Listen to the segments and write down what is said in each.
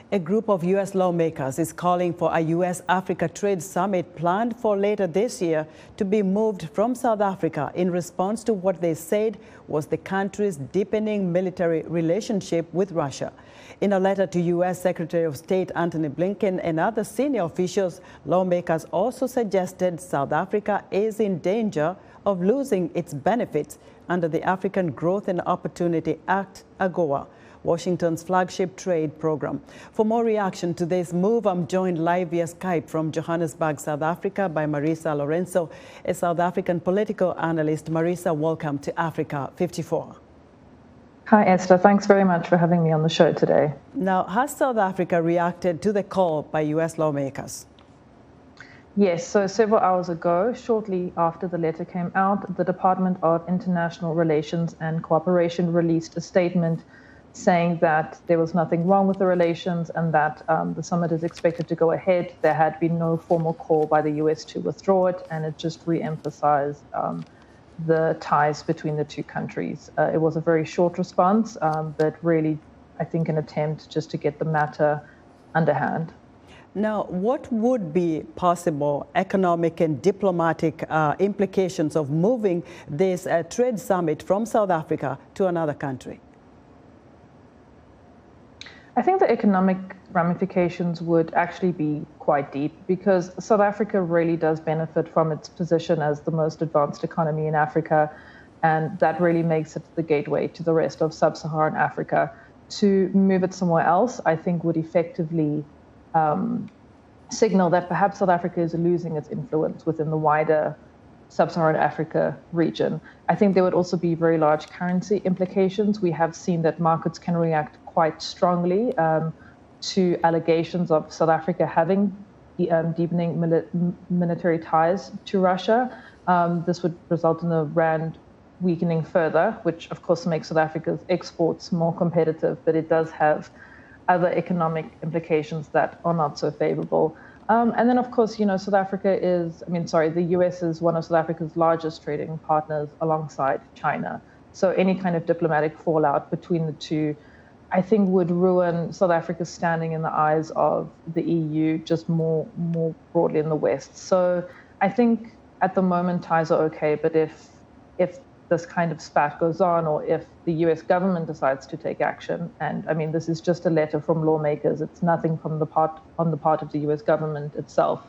A group of U.S. lawmakers is calling for a U.S. Africa trade summit planned for later this year to be moved from South Africa in response to what they said was the country's deepening military relationship with Russia. In a letter to U.S. Secretary of State Antony Blinken and other senior officials, lawmakers also suggested South Africa is in danger of losing its benefits under the African Growth and Opportunity Act, AGOA, Washington's flagship trade program. For more reaction to this move, I'm joined live via Skype from Johannesburg, South Africa by Marisa Lorenco, a South African political analyst. Marisa, welcome to Africa 54. Hi, Esther. Thanks very much for having me on the show today. Now, has South Africa reacted to the call by U.S. lawmakers? Yes, so several hours ago, shortly after the letter came out, the Department of International Relations and Cooperation released a statement saying that there was nothing wrong with the relations and that the summit is expected to go ahead. There had been no formal call by the U.S. to withdraw it, and it just re-emphasized the ties between the two countries. It was a very short response, but really, I think, an attempt just to get the matter underhand. Now, what would be possible economic and diplomatic implications of moving this trade summit from South Africa to another country? I think the economic ramifications would actually be quite deep because South Africa really does benefit from its position as the most advanced economy in Africa, and that really makes it the gateway to the rest of sub-Saharan Africa. To move it somewhere else, I think would effectively signal that perhaps South Africa is losing its influence within the wider sub-Saharan Africa region. I think there would also be very large currency implications. We have seen that markets can react quite strongly to allegations of South Africa having deepening military ties to Russia. This would result in the rand weakening further, which of course makes South Africa's exports more competitive, but it does have other economic implications that are not so favorable. And then, of course, the U.S. is one of South Africa's largest trading partners alongside China. So any kind of diplomatic fallout between the two, I think, would ruin South Africa's standing in the eyes of the EU, just more broadly in the West. So I think at the moment ties are okay, but if this kind of spat goes on, or if the U.S. government decides to take action, and I mean, this is just a letter from lawmakers, it's nothing from on the part of the U.S. government itself.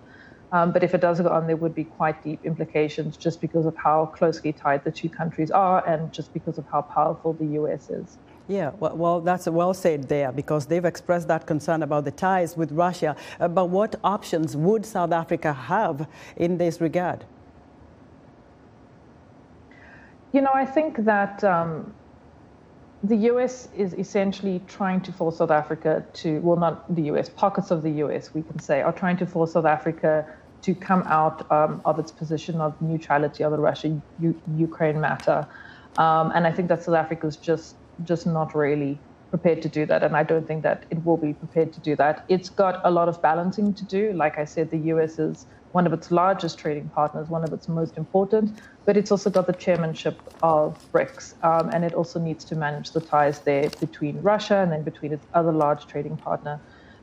But if it does go on, there would be quite deep implications just because of how closely tied the two countries are and just because of how powerful the U.S. is. Yeah, well, that's well said there, because they've expressed that concern about the ties with Russia. But what options would South Africa have in this regard? I think that the U.S. is essentially trying to force South Africa to, well, not the U.S., pockets of the U.S., we can say, are trying to force South Africa to come out of its position of neutrality on the Russia-Ukraine matter. And I think that South Africa is just not really prepared to do that. And I don't think that it will be prepared to do that. It's got a lot of balancing to do. Like I said, the U.S. is one of its largest trading partners, one of its most important, but it's also got the chairmanship of BRICS, and it also needs to manage the ties there between Russia and then between its other large trading partner,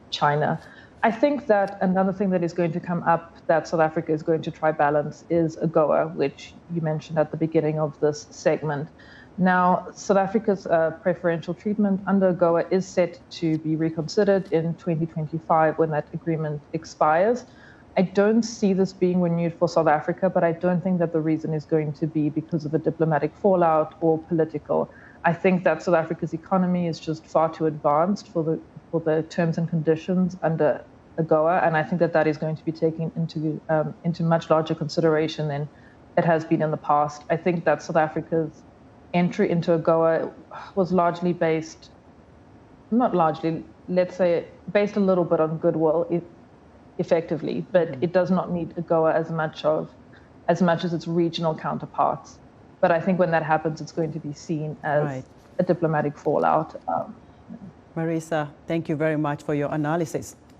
China. I think that another thing that is going to come up that South Africa is going to try balance is AGOA, which you mentioned at the beginning of this segment. Now, South Africa's preferential treatment under AGOA is set to be reconsidered in 2025 when that agreement expires. I don't see this being renewed for South Africa, but I don't think that the reason is going to be because of a diplomatic fallout or political. I think that South Africa's economy is just far too advanced for the terms and conditions under AGOA, and I think that is going to be taken into much larger consideration than it has been in the past. I think that South Africa's entry into AGOA was largely based, not largely, let's say based a little bit on goodwill, effectively, but it does not need AGOA as much as its regional counterparts. But I think when that happens, it's going to be seen as a diplomatic fallout. Marisa, thank you very much for your analysis.